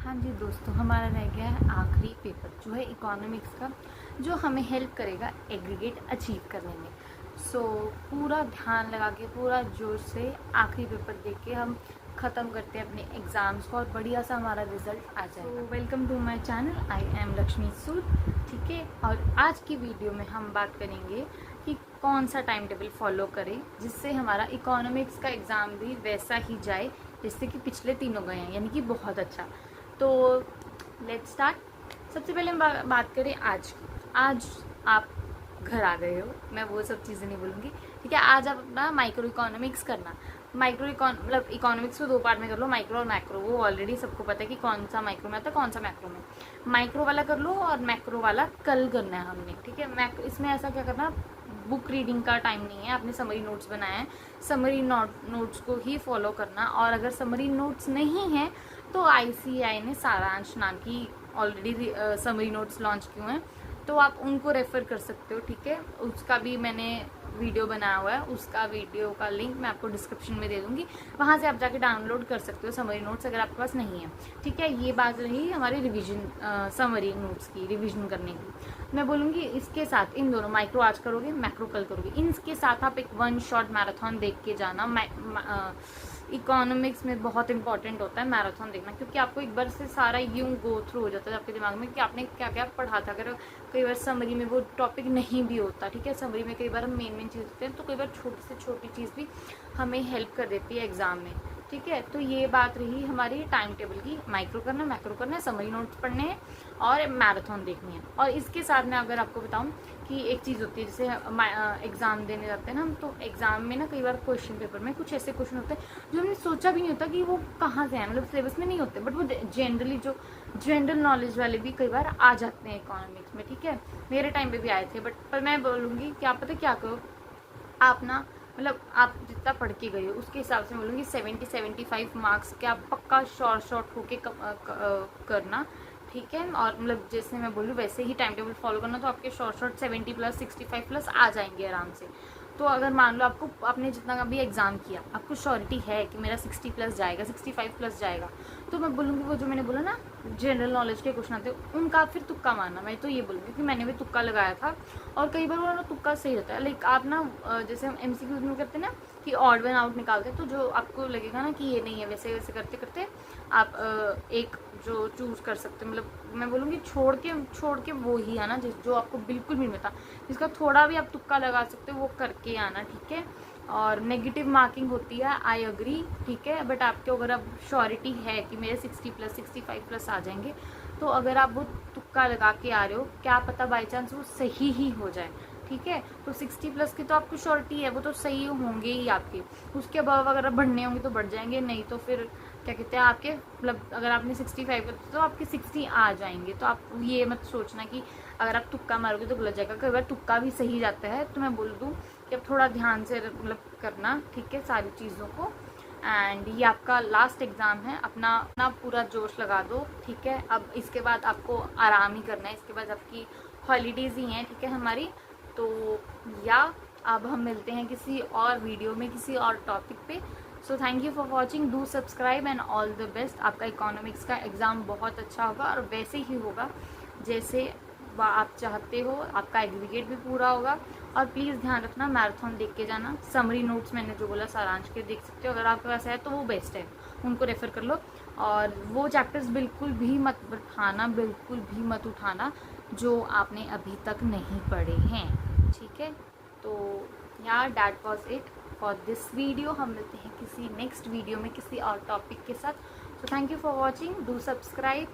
हाँ जी दोस्तों, हमारा रह गया है आखिरी पेपर जो है इकोनॉमिक्स का, जो हमें हेल्प करेगा एग्रीगेट अचीव करने में। पूरा ध्यान लगा के पूरा जोश से आखिरी पेपर देख के हम ख़त्म करते हैं अपने एग्ज़ाम्स को और बढ़िया सा हमारा रिजल्ट आ जाएगा। Welcome to my channel, I am Lakshmi Sood. ठीक है, और आज की वीडियो में हम बात करेंगे कि कौन सा टाइम टेबल फॉलो करें जिससे हमारा इकोनॉमिक्स का एग्ज़ाम भी वैसा ही जाए जैसे कि पिछले तीनों गए हैं, यानी कि बहुत अच्छा। तो लेट्स स्टार्ट। सबसे पहले हम बात करें आज की। आज आप घर आ गए हो, मैं वो सब चीज़ें नहीं बोलूँगी। ठीक है, आज आप अपना माइक्रो इकोनॉमिक्स करना। मतलब इकोनॉमिक्स को दो पार्ट में कर लो, माइक्रो और मैक्रो। वो ऑलरेडी सबको पता है कि कौन सा माइक्रो में आता है, कौन सा मैक्रो में। माइक्रो वाला कर लो और मैक्रो वाला कल करना है हमने। ठीक है, इसमें ऐसा क्या करना, बुक रीडिंग का टाइम नहीं है, आपने समरी नोट्स बनाए हैं, समरी नोट्स को ही फॉलो करना। और अगर समरी नोट्स नहीं है तो आईसीएआई ने सारांश नाम की ऑलरेडी समरी नोट्स लॉन्च किए हैं, तो आप उनको रेफ़र कर सकते हो। ठीक है, उसका भी मैंने वीडियो बनाया हुआ है, उसका वीडियो का लिंक मैं आपको डिस्क्रिप्शन में दे दूँगी, वहाँ से आप जाके डाउनलोड कर सकते हो समरी नोट्स अगर आपके पास नहीं है। ठीक है, ये बात रही हमारी रिवीजन समरी नोट्स की, रिवीजन करने की। मैं बोलूँगी इसके साथ इन दोनों, माइक्रो आज करोगे, मैक्रो कल करोगे, इनके साथ आप एक वन शॉट मैराथन देख के जाना। इकोनॉमिक्स में बहुत इंपॉर्टेंट होता है मैराथन देखना, क्योंकि आपको एक बार से सारा यूं गो थ्रू हो जाता है आपके दिमाग में कि आपने क्या क्या पढ़ा था। अगर कई बार समरी में वो टॉपिक नहीं भी होता, ठीक है, समरी में कई बार हम मेन चीज़ होते हैं, तो कई बार छोटी से छोटी चीज़ भी हमें हेल्प कर देती है एग्ज़ाम में। ठीक है, तो ये बात रही हमारी टाइम टेबल की। माइक्रो करना, मैक्रो करना है, समरी नोट्स पढ़ने हैं और मैराथन देखनी है। और इसके साथ मैं अगर आपको बताऊं कि एक चीज़ होती है, जैसे एग्ज़ाम देने जाते हैं ना हम, तो एग्ज़ाम में ना कई बार क्वेश्चन पेपर में कुछ ऐसे क्वेश्चन होते हैं जो हमने सोचा भी नहीं होता कि वो कहाँ से आए, मतलब सिलेबस में नहीं होते, बट वो जनरली जो जनरल नॉलेज वाले भी कई बार आ जाते हैं इकोनॉमिक्स में। ठीक है, मेरे टाइम पे भी आए थे, पर मैं बोलूँगी कि आप पता क्या करो, आप ना मतलब आप जितना पढ़ के गए हो उसके हिसाब से बोलूँगी 70-75 मार्क्स के आप पक्का शॉर्ट होके करना। ठीक है, और मतलब जैसे मैं बोलूँ वैसे ही टाइम टेबल फॉलो करना, तो आपके शॉर्ट 70+, 65+ आ जाएंगे आराम से। तो अगर मान लो आपने जितना भी एग्ज़ाम किया, आपको श्योरिटी है कि मेरा 60+ जाएगा, 65+ जाएगा, तो मैं बोलूँगी वो जो मैंने बोला ना जनरल नॉलेज के क्वेश्चन आते हैं उनका फिर तुक्का मारना। मैं तो ये बोलूँगी कि मैंने भी तुक्का लगाया था और कई बार वो ना तुक्का सही रहता है। लाइक आप ना जैसे हम MCQs में करते हैं ना कि ऑड वन आउट निकालते हैं, तो जो आपको लगेगा ना कि ये नहीं है, वैसे वैसे करते करते आप एक जो चूज़ कर सकते हैं। मतलब मैं बोलूँगी छोड़ के वो ही आना जो आपको बिल्कुल भी नहीं पता, जिसका थोड़ा भी आप तुक्का लगा सकते हो वो करके आना। ठीक है, और नेगेटिव मार्किंग होती है, आई अग्री। ठीक है, बट आपके अगर अब श्योरिटी है कि मेरे 60+, 65+ आ जाएंगे, तो अगर आप वो तुक्का लगा के आ रहे हो, क्या पता बाई चांस वो सही ही हो जाए। ठीक है, तो 60+ की तो आपको श्योरिटी है, वो तो सही होंगे ही आपके। उसके अबव अगर बढ़ने होंगे तो बढ़ जाएंगे, नहीं तो फिर क्या कहते हैं आपके, मतलब अगर आपने 65 कर तो आपके 60 आ जाएंगे। तो आप ये मत सोचना कि अगर आप तुक्का मारोगे तो गलत जाएगा, कई बार तुक्का भी सही जाता है। तो मैं बोल दूँ कि आप थोड़ा ध्यान से मतलब करना, ठीक है, सारी चीज़ों को। एंड ये आपका लास्ट एग्ज़ाम है, अपना पूरा जोश लगा दो। ठीक है, अब इसके बाद आपको आराम ही करना है, इसके बाद आपकी हॉलीडेज़ ही हैं। ठीक है हमारी, तो या अब हम मिलते हैं किसी और वीडियो में किसी और टॉपिक पे। So thank you for watching, do subscribe and all the best. आपका इकोनॉमिक्स का एग्ज़ाम बहुत अच्छा होगा और वैसे ही होगा जैसे आप चाहते हो, आपका एग्रीगेट भी पूरा होगा। और प्लीज़ ध्यान रखना, मैराथन देख के जाना। समरी नोट्स मैंने जो बोला सारांश के देख सकते हो, अगर आपके पास है तो वो बेस्ट है, उनको रेफ़र कर लो। और वो चैप्टर्स बिल्कुल भी मत उठाना जो आपने अभी तक नहीं पढ़े हैं। ठीक है, तो यार that was it for this video. हम मिलते हैं किसी नेक्स्ट वीडियो में किसी और टॉपिक के साथ। So thank you for watching, do subscribe.